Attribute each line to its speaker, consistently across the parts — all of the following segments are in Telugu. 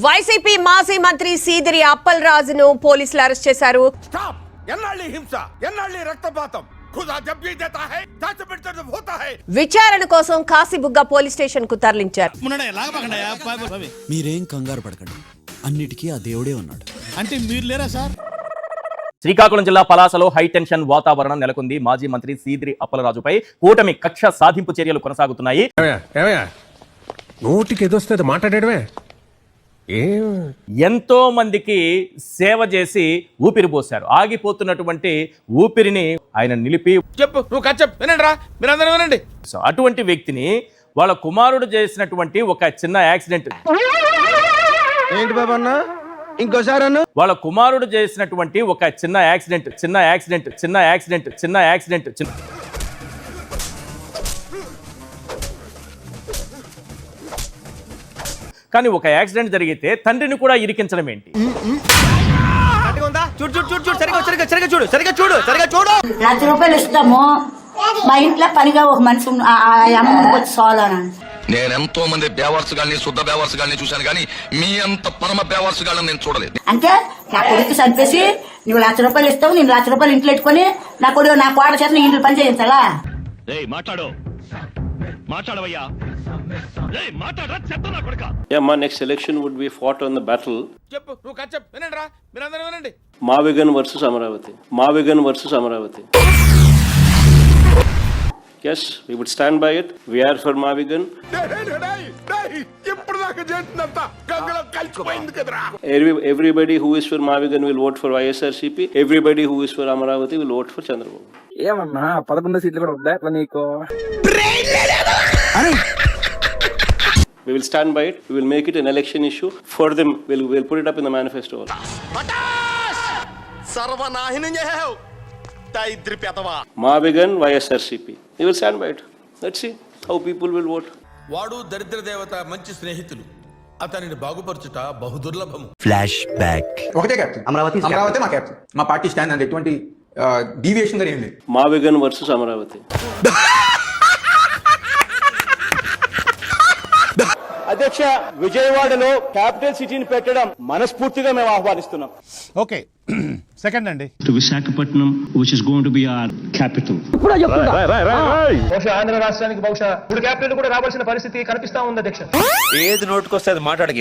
Speaker 1: వైసీపీ మాజీ మంత్రి సీదిరి అప్పలరాజును పోలీసులు అరెస్ట్ చేశారు. విచారణ కోసం కాశీబుగ్గ పోలీస్ స్టేషన్ కు తరలించారు.
Speaker 2: మీరేం కంగారు పడకండి, అన్నిటికీ ఆ దేవుడే ఉన్నాడు.
Speaker 3: అంటే మీరు లేరా సార్?
Speaker 4: శ్రీకాకుళం జిల్లా పలాసలో హైటెన్షన్ వాతావరణం నెలకొంది. మాజీ మంత్రి సీదిరి అప్పలరాజుపై కూటమి కక్ష సాధింపు చర్యలు కొనసాగుతున్నాయి.
Speaker 5: నోటికి ఎదొస్తే మాట్లాడేయడమే.
Speaker 4: ఎంతో మందికి సేవ చేసి ఊపిరి పోశారు. ఆగిపోతున్నటువంటి ఊపిరిని ఆయన నిలిపి అటువంటి వ్యక్తిని వాళ్ళ కుమారుడు చేసినటువంటి ఒక చిన్న యాక్సిడెంట్,
Speaker 5: ఏంటి బాబా అన్న ఇంకోసారి
Speaker 4: వాళ్ళ కుమారుడు చేసినటువంటి ఒక చిన్న యాక్సిడెంట్ కానీ ఒక యాక్సిడెంట్ జరిగితే తండ్రిని కూడా ఇరికించడం ఏంటి?
Speaker 6: ₹1,00,000 ఇస్తాము. మా ఇంట్లో పనిగా ఒక మనిషి వచ్చి సోలోనా.
Speaker 7: నేనెంతో మంది బేవర్సుగాల్ని శుద్ధ బేవర్సుగాల్ని చూశాను, కానీ మీ అంత పరమ బేవర్సుగాళ్ళని నేను చూడలేదు.
Speaker 6: అంటే నా కొడుకు చంపేసి నువ్వు ₹1,00,000 ఇస్తావు, నేను ₹1,00,000 ఇంట్లో పెట్టుకుని నా కొడుకు నా కోడ చేత ఇంట్లో పని చేయించాలా?
Speaker 8: My next election would be fought on the battle. Mavigan versus Amaravati. Yes, we would stand by it. We are for Mavigan. Everybody who is for Mavigan will vote for YSRCP. Everybody who is for Amaravati will vote for Chandrababu.
Speaker 9: ఏమన్నా 11 సీట్లు కూడా వద్దా నీకు?
Speaker 8: We will stand by it. We will make it an election issue for them. We'll put it up in the manifesto. Mavigan YSRCP. We will stand by it. Let's see how people will vote.
Speaker 3: వాడు దరిద్ర దేవత మంచి స్నేహితులు, అతనిని బాగుపరచుట బహుదుర్లభము.
Speaker 2: Flash back.
Speaker 10: ఒకటే కెప్టెన్, అమరావతి మా కెప్టెన్, మా పార్టీ స్టాండ్ అంటే ఎటువంటి డీవియేషన్ గానీ ఏం లేదు.
Speaker 8: Mavigan versus Amaravati.
Speaker 9: అధ్యక్ష, విజయవాడలో క్యాపిటల్ సిటీని పెట్టడం మనస్ఫూర్తిగా మేము ఆహ్వానిస్తున్నాం.
Speaker 3: ఓకే, సెకండ్ అండి.
Speaker 8: Visakhapatnam, which is going to be our capital.
Speaker 9: బహుశా ఆంధ్ర రాష్ట్రానికి బహుశా ఇప్పుడు క్యాపిటల్ కూడా రావాల్సిన పరిస్థితి కనిపిస్తా ఉంది అధ్యక్ష.
Speaker 5: ఏది నోటుకొస్తే అది మాట్లాడక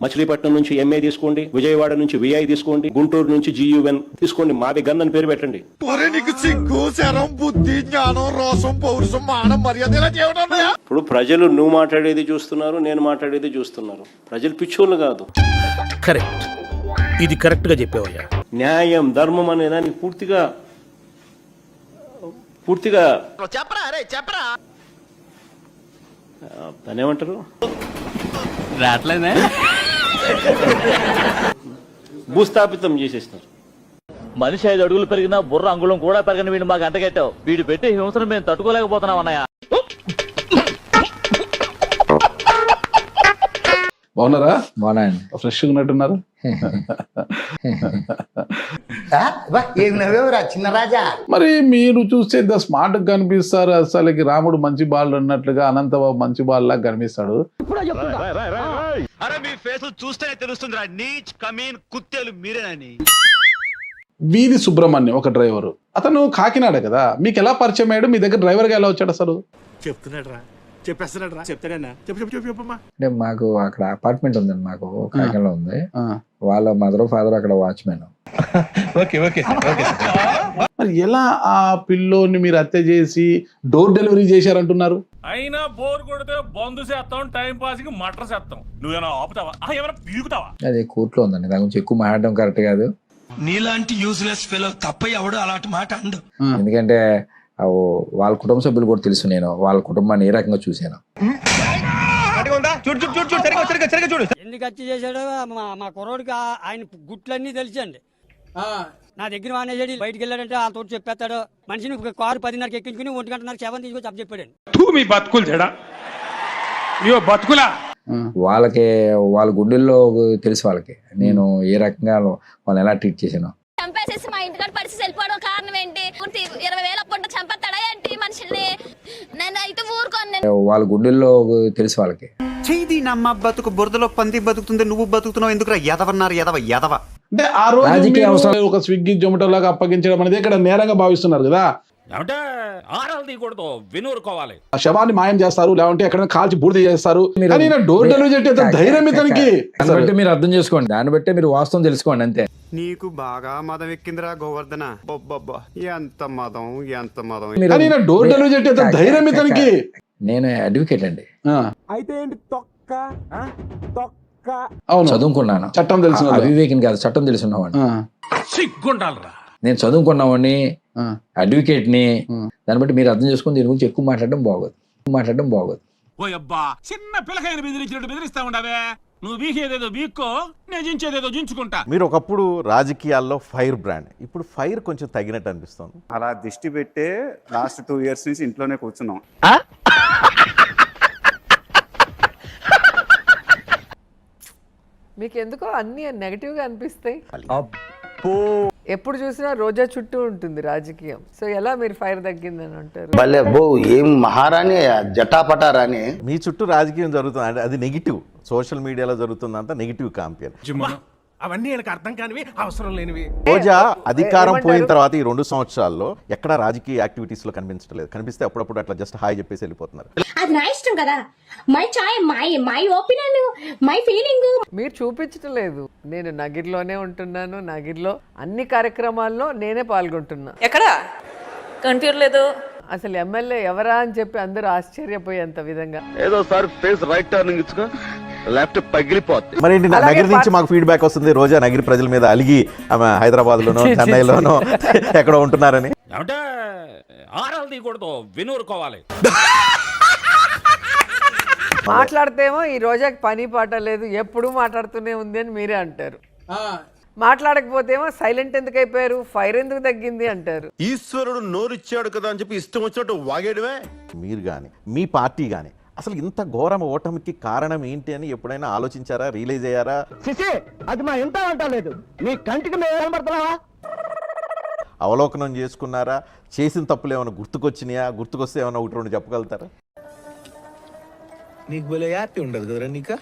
Speaker 8: మచిలీపట్నం నుంచి MA తీసుకోండి, విజయవాడ నుంచి VI తీసుకోండి, గుంటూరు నుంచి GUN తీసుకోండి, మావిగన్ అని పేరు పెట్టండి. ఇప్పుడు ప్రజలు నువ్వు మాట్లాడేది చూస్తున్నారు, నేను మాట్లాడేది చూస్తున్నారు. ప్రజలు పిచ్చోళ్ళు కాదు.
Speaker 5: కరెక్ట్, ఇది కరెక్ట్ గా చెప్పావయ్యా.
Speaker 8: న్యాయం ధర్మం అనే దానికి పూర్తిగా దాన్ని ఏమంటారు, భూస్థాపితం చేసేస్తున్నారు.
Speaker 4: మనిషి 5 అడుగులు పెరిగినా బుర్ర అంగుళం కూడా పెరగని వీడు మాకు అంటగట్టావు. వీడు పెట్టే హింసను మేము తట్టుకోలేకపోతున్నాం అన్నయ్య.
Speaker 11: బాగున్నారా? బాగున్నాయండి. ఫ్రెష్ గా ఉన్నట్టున్నారు.
Speaker 6: చిన్న రాజా,
Speaker 11: మరి మీరు చూస్తే ఇంత స్మార్ట్ గా కనిపిస్తారు. అసలుకి రాముడు మంచి బాల్ అన్నట్లుగా అనంతబాబు మంచి బాల్ లాగా కనిపిస్తాడు.
Speaker 3: చూస్తేనే తెలుస్తుంది నీచ్ కమీన్ కుత్తేలు మీరేనని.
Speaker 11: వీధి సుబ్రహ్మణ్యం ఒక డ్రైవరు, అతను కాకినాడ కదా. మీకు ఎలా పరిచయం అయ్యాడు? మీ దగ్గర డ్రైవర్ గా ఎలా వచ్చాడు అసలు?
Speaker 9: అంటే మాకు అక్కడ అపార్ట్మెంట్ ఉందండి, మాకు కాకినాడలో ఉంది. వాళ్ళ మదర్ ఫాదర్ అక్కడ వాచ్మెన్.
Speaker 11: మరి ఎలా ఆ పిల్లోని మీరు హత్య చేసి డోర్ డెలివరీ చేశారంటున్నారు?
Speaker 3: అయినా బోర్ కొడితే బంధు చేస్తాం, టైం పాస్ కి మటర్ చేస్తాం. నువ్వేనా ఆపుతావా, ఏమైనా పీకుతావా?
Speaker 9: అది కోర్టులో ఉందండి, దాని గురించి ఎక్కువ మాట్లాడడం కరెక్ట్ కాదు.
Speaker 5: నీలాంటి యూజ్లెస్ ఫెలో తప్ప ఎవడు అలాంటి మాట అండు.
Speaker 9: ఎందుకంటే వాళ్ళ కుటుంబ సభ్యులు కూడా తెలుసు, నేను వాళ్ళ కుటుంబాన్ని ఏ రకంగా చూశాను.
Speaker 12: ఎందుకు హత్య చేశాడో మా కుర్రోడికి ఆయన గుట్లన్నీ తెలుసండి. నా దగ్గర మానేసాడు, బయటికి వెళ్ళాడంటే వాళ్ళతో చెప్పేస్తాడు. మనిషిని కారు 10:30 ఎక్కించుకుని 1:00 7 తీసుకొచ్చి అప్పు చెప్పాడు.
Speaker 9: వాళ్ళకి వాళ్ళ గుండెల్లో తెలుసు వాళ్ళకి నేను ఏ రకంగా వాళ్ళని ఎలా ట్రీట్ చేశాను.
Speaker 13: చంపేసేసి మా ఇంటికాడ పరిస్థితి వెళ్ళిపోవడం కారణం ఏంటి? 20,000 అప్పుంటే చంపేస్తాడా ఏంటి మనుషుల్ని? నేను అయితే ఊరుకోను.
Speaker 9: వాళ్ళ గుండెల్లో తెలుసు వాళ్ళకి.
Speaker 2: చేయి నమ్మ బతుకు బురదలో పంది బతుకుతుంది నువ్వు బతుకుతున్నావు ఎందుకురా ఎదవన్నారు ఎదవ
Speaker 11: అంటే ఆ రోజు
Speaker 9: రాజకీయ
Speaker 11: మీరు
Speaker 9: అవసరం-
Speaker 11: ఒక స్విగ్గీ జొమాటో లాగా అప్పగించడం అనేది ఇక్కడ నేరంగా భావిస్తున్నారు కదా.
Speaker 3: ఏమంటే ఆరాలు తీయకూడదు వినూరుకోవాలి.
Speaker 11: ఆ శవాన్ని మాయం చేస్తారు, లేదంటే ఎక్కడైనా కాల్చి బూడిద చేస్తారు.
Speaker 9: మీరు-
Speaker 11: కానీ ఈయన డోర్ డెలివరీ చేసే ధైర్యం ఇతనికి.
Speaker 9: దాన్ని బట్టి మీరు అర్థం చేసుకోండి, దాన్ని బట్టే మీరు వాస్తవం తెలుసుకోండి అంతే.
Speaker 2: నీకు బాగా మదం ఎక్కిందిరా గోవర్ధన ఎంత మదం
Speaker 9: మీరు-
Speaker 11: కానీ ఈయన డోర్ డెలివరీ చేసే ధైర్యం ఇతనికి.
Speaker 9: నేను అడ్వకేట్ అండి,
Speaker 11: అవును,
Speaker 9: చదువుకున్నాను,
Speaker 11: చట్టం తెలిసిన వాళ్ళు.
Speaker 9: అవివేకిని కాదు, చట్టం తెలిసినవాడిని.
Speaker 3: సిగ్గుండాలరా.
Speaker 9: నేను చదువుకున్నవాడిని, అడ్వకేట్ ని. దాన్ని బట్టి మీరు అర్థం చేసుకుని దీని గురించి ఎక్కువ మాట్లాడడం బాగోదు.
Speaker 3: ఓ అబ్బా చిన్న పిల్లకాయని బెదిరించినట్టు బెదిరిస్తా ఉండవే. నువ్వు వీకేదేదో వీక్కో, నేను జించేదేదో జించుకుంటా.
Speaker 14: మీరు ఒకప్పుడు రాజకీయాల్లో ఫైర్ బ్రాండ్, ఇప్పుడు ఫైర్ కొంచెం తగ్గినట్టు అనిపిస్తుంది.
Speaker 2: అలా దిష్టి పెట్టే లాస్ట్ 2 years నుంచి ఇంట్లోనే కూర్చున్నాం.
Speaker 6: మీకు ఎందుకో అన్ని నెగటివ్ గా అనిపిస్తాయి. ఎప్పుడు చూసినా రోజా చుట్టూ ఉంటుంది రాజకీయం. సో ఎలా మీరు ఫైర్ తగ్గిందని అంటారు?
Speaker 12: భలే బో ఏం మహారాణి జటాపటారాని.
Speaker 14: మీ చుట్టూ రాజకీయం జరుగుతుంది, అది నెగిటివ్. సోషల్ మీడియాలో జరుగుతుందంతా నెగిటివ్ కాంపియర్.
Speaker 3: అవన్నీ నాకు అర్థం కానివి, అవసరం లేనివి.
Speaker 14: రోజా అధికారం పోయిన తర్వాత ఈ 2 సంవత్సరాల్లో ఎక్కడ రాజకీయ యాక్టివిటీస్ లో కనిపించట్లేదు. కనిపిస్తే అప్పుడప్పుడు అట్లా జస్ట్ హాయ్ చెప్పేసి వెళ్ళిపోతున్నారు.
Speaker 13: అది నా ఇష్టం కదా. My chai my opinion my feeling.
Speaker 6: మీరు చూపించటం లేదు. నేను నగిరిలోనే ఉంటున్నాను, నగిరిలో అన్ని కార్యక్రమాల్లో నేనే పాల్గొంటున్నా.
Speaker 13: ఎక్కడ కనిపించలేదు.
Speaker 6: అసలు ఎమ్మెల్యే ఎవరా అని చెప్పి అందరూ ఆశ్చర్యపోయేంత విధంగా.
Speaker 7: ఏదో సార్ ఫేస్ రైట్ టర్నింగ్ ఇచ్చుకో లెఫ్ట్ పగిలిపోద్ది.
Speaker 14: మరి ఏంటి, నగిరి నుంచి మాకు ఫీడ్బ్యాక్ వస్తుంది రోజా నగిరి ప్రజల మీద అలిగి ఆమె హైదరాబాద్ లోనో చెన్నైలోనో ఎక్కడో ఉంటున్నారని.
Speaker 3: ఏమంటే ఆరాలు తీయకూడదు వినూరుకోవాలి.
Speaker 6: మాట్లాడితేమో ఈ రోజాకి పని పాట లేదు, ఎప్పుడు మాట్లాడుతూనే ఉంది అని మీరే అంటారు. మాట్లాడకపోతేమో సైలెంట్ ఎందుకు అయిపోయారు, ఫైర్ ఎందుకు తగ్గింది అంటారు.
Speaker 7: ఈశ్వరుడు నోరిచ్చాడు కదా అని చెప్పి ఇష్టం వచ్చినట్టు వాగేయడమే.
Speaker 14: మీరు కానీ మీ పార్టీ కానీ అసలు ఇంత ఘోరం ఓటమికి కారణం ఏంటి అని ఎప్పుడైనా ఆలోచించారా, రియలైజ్ అయ్యారా?
Speaker 12: అది మా ఎంత అంటలేదు, నీ కంటికి మేము
Speaker 14: అవలోకనం చేసుకున్నారా? చేసిన తప్పులు ఏమైనా గుర్తుకొచ్చినాయా? గుర్తుకొస్తే ఏమైనా 1-2 చెప్పగలుగుతారా?
Speaker 5: నీకు భలే హ్యాపీ ఉండదు కదరా నీకా?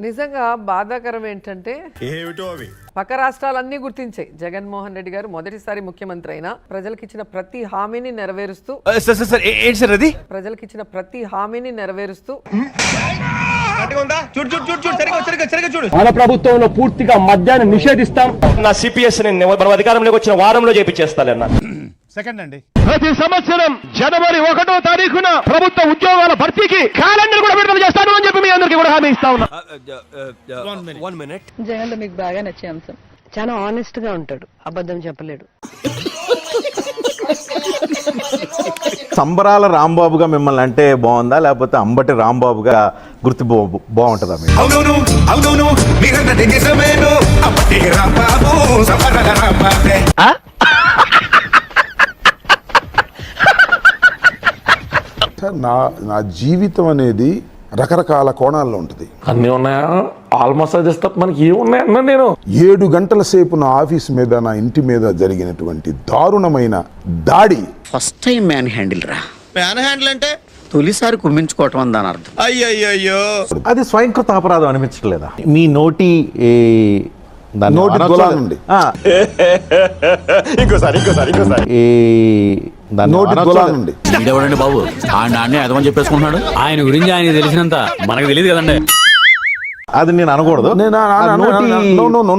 Speaker 6: నిజంగా బాధాకరం ఏంటంటే
Speaker 7: ఏమిటో అవి
Speaker 6: పక్క రాష్ట్రాలన్నీ గుర్తించాయి. జగన్మోహన్ రెడ్డి గారు మొదటిసారి ముఖ్యమంత్రి అయినా ప్రజలకు ఇచ్చిన ప్రతి హామీని నెరవేరుస్తూ
Speaker 12: మన ప్రభుత్వంలో పూర్తిగా మద్యాన్ని నిషేధిస్తాం. నా సిపిఎస్ మనం అధికారంలోకి వచ్చిన వారంలో చేపించేస్తానన్నా.
Speaker 3: సెకండ్ అండి.
Speaker 12: ప్రతి సంవత్సరం జనవరి 1వ తారీఖున ప్రభుత్వ ఉద్యోగాల భర్తీకి క్యాలెండర్ కూడా విడుదల చేస్తాను అని చెప్పి మీ అందరికీ కూడా హామీ ఇస్తా ఉన్నా.
Speaker 6: జగన్ మీకు బాగా నచ్చే అంశం, చాలా ఆనెస్ట్ గా ఉంటాడు, అబద్ధం చెప్పలేడు.
Speaker 14: సంబరాల రాంబాబుగా మిమ్మల్ని అంటే బాగుందా, లేకపోతే అంబటి రాంబాబుగా గుర్తు బాగుంటుందా?
Speaker 5: నా జీవితం అనేది రకరకాల కోణాల్లో ఉంటుంది.
Speaker 12: అన్ని ఉన్నాయా? ఆల్మోస్ట్ అది తప్ప మనకి ఏమున్నాయన్నా. నేను
Speaker 5: 7 గంటల సేపు నా ఆఫీస్ మీద, నా ఇంటి మీద జరిగినటువంటి దారుణమైన దాడి.
Speaker 2: ఫస్ట్ టైం మ్యాన్ హ్యాండిల్ రా.
Speaker 7: మ్యాన్ హ్యాండిల్ అంటే
Speaker 2: తొలిసారి కుమ్మించుకోవటం అని దాని అర్థం.
Speaker 7: అయ్యయ్యో
Speaker 14: అది స్వయంకృత అపరాధం అనిపించట్లేదా? మీ నోటి
Speaker 5: నోటి గొలా నుండి నోటి గొలా నుండి
Speaker 2: ఎవడండి బాబు ఆడిని అదమని చెప్పేసుకుంటున్నాడు.
Speaker 4: ఆయన గురించి ఆయన తెలిసినంత మనకు తెలియదు కదండి.
Speaker 14: అది నేను అనకూడదు.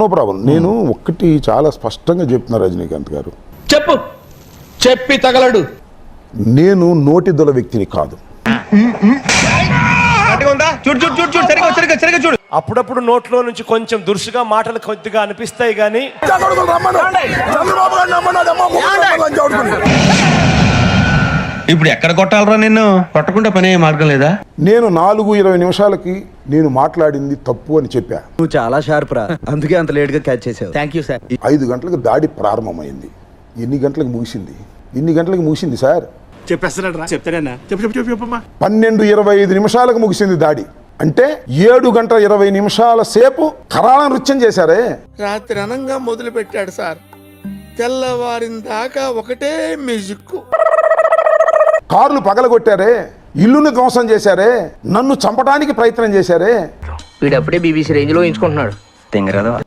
Speaker 5: No problem. నేను ఒక్కటి చాలా స్పష్టంగా చెప్తున్నా రజనీకాంత్ గారు,
Speaker 12: చెప్పి తగలడు.
Speaker 5: నేను నోటి దొల వ్యక్తిని కాదు.
Speaker 12: అప్పుడప్పుడు నోట్లో నుంచి కొంచెం దురుసుగా మాటలు కొద్దిగా అనిపిస్తాయి గానీ
Speaker 5: ఇప్పుడు ఎక్కడ కొట్టాలరా నిన్ను? కొట్టకుండా పనే మార్గం లేదా? నేను 4:20 నిమిషాలకి నేను మాట్లాడింది తప్పు అని చెప్పా.
Speaker 2: నువ్వు చాలా షార్ప్ రా, అందుకే అంత లేట్ గా క్యాచ్ చేసావు. Thank you sir.
Speaker 5: 5 గంటలకు దాడి ప్రారంభమైంది. ఎన్ని గంటలకు ముగిసింది సార్?
Speaker 3: చెప్పేస్తాడు రా. చెప్తాడన్నా. చెప్పమ్మా.
Speaker 5: 12:25 నిమిషాలకు ముగిసింది దాడి. అంటే 7 గంటల 20 నిమిషాల సేపు కరాళ నృత్యం చేశారే.
Speaker 12: రాత్రి అనంగా మొదలు పెట్టాడు సార్, తెల్లవారిన దాకా ఒకటే మ్యూజిక్.
Speaker 5: కార్లు పగలగొట్టారే, ఇల్లుని ధ్వంసం చేశారే, నన్ను చంపడానికి ప్రయత్నం చేశారే.
Speaker 12: వీడప్పుడే బీబీసీ రేంజ్ లో ఎంచుకుంటున్నాడు.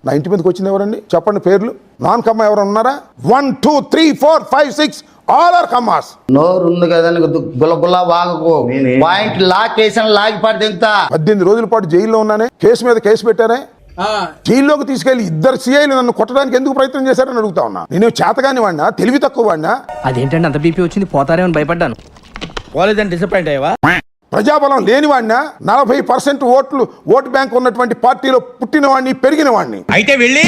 Speaker 5: నా ఇంటి మీదకి వచ్చింది ఎవరండి చెప్పండి పేర్లు? నాన్ కమ్మ ఎవరు ఉన్నారా? 1 2 3 4 5 6 ఆల్ ఆర్ కమ్మాస్.
Speaker 12: నోరు ఉంది కదా గుల్ల వాగకు, పాయింట్ లాకేషన్ లాగి పడి దింగుతా.
Speaker 5: 18 రోజుల పాటు జైల్లో ఉన్నానే, కేసు మీద కేసు పెట్టారే, జైల్లోకి తీసుకెళ్లి 2 సిఐలు నన్ను కొట్టడానికి ఎందుకు ప్రయత్నం చేశారని అడుగుతా ఉన్నా. నేను చేతగాని వాడినా, తెలివి తక్కువ వాడినా?
Speaker 12: అదేంటంటే అంత బీపీ వచ్చింది, పోతారేమని భయపడ్డాను. పోలేదని డిసప్పాయింట్ అయ్యావా?
Speaker 5: ప్రజాబలం లేనివాడినా, 40% ఓటు బ్యాంక్ ఉన్నటువంటి పార్టీలో పుట్టిన వాడిని, పెరిగిన వాడిని.
Speaker 12: అయితే వెళ్ళి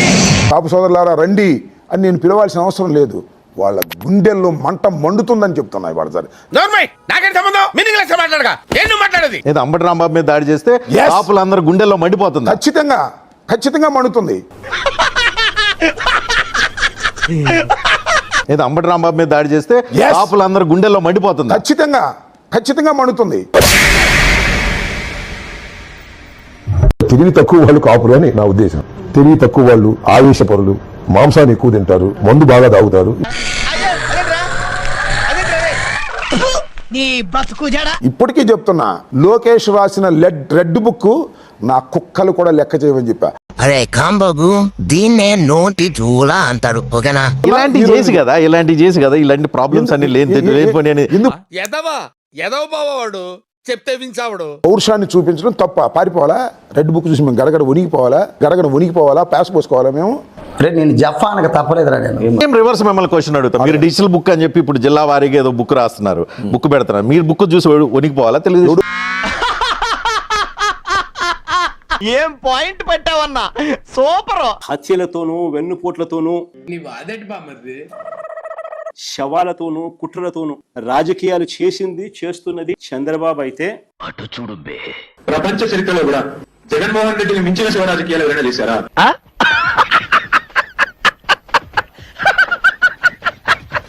Speaker 5: కాపు సోదరులారా రండి అని నేను పిలవాల్సిన అవసరం లేదు. వాళ్ళ గుండెల్లో మంట మండుతుందని చెప్తున్నా ఇవాళ. సరే
Speaker 14: ఏదో అంబటి రాంబాబు మీద దాడి చేస్తే కాపులందరూ గుండెల్లో మండిపోతుంది.
Speaker 5: ఖచ్చితంగా మండుతుంది.
Speaker 14: ఏదో అంబటి రాంబాబు మీద దాడి చేస్తే కాపులందరూ గుండెల్లో మండిపోతుంది.
Speaker 5: ఖచ్చితంగా మండుతుంది.
Speaker 15: తెలివి తక్కువ వాళ్ళు కాపులు అని నా ఉద్దేశం. తెలివి తక్కువ వాళ్ళు ఆవేశపరులు, మాంసాన్ని ఎక్కువ తింటారు, మందు బాగా తాగుతారు.
Speaker 5: ఇప్పటికీ చెప్తున్నా, లోకేష్ రాసిన రెడ్ బుక్ నా కుక్కలు కూడా లెక్క చేయమని చెప్పా.
Speaker 12: అరే కాంబాబు, దీన్నే నోటి చూలా అంటారు, ఓకేనా?
Speaker 14: ఇలాంటి చేసి కదా ఇలాంటి ప్రాబ్లమ్స్ అన్ని
Speaker 3: చెప్తే వించావుడు.
Speaker 5: పౌరుషాన్ని చూపించడం తప్ప? పారిపోవాలా? రెడ్ బుక్ చూసి మేము గడగడ వణికిపోవాలా? ప్యాస్ పోసుకోవాలా మేము?
Speaker 12: నేను జఫానికి తప్పలేదురా. నేను
Speaker 14: రివర్స్ మిమ్మల్ని క్వశ్చన్ అడుగుతాం. మీరు డిజిటల్ బుక్ అని చెప్పి ఇప్పుడు జిల్లా వారీగా ఏదో బుక్ రాస్తున్నారు, బుక్ పెడుతున్నారు. మీరు బుక్ చూసి వణికిపోవాలా? తెలియదు.
Speaker 12: ఏం పాయింట్ పెట్టావన్నా, సూపర్.
Speaker 8: హత్యలతోనూ, వెన్నుపోట్లతోనూ, శవాలతోనూ, కుట్రలతోనూ రాజకీయాలు చేస్తున్నది చంద్రబాబు అయితే,
Speaker 7: అటు చూడు బే,
Speaker 10: ప్రపంచ చరిత్రలో కూడా జగన్మోహన్ రెడ్డిని మించిన శివ రాజకీయాలు ఏమైనా చేశారా?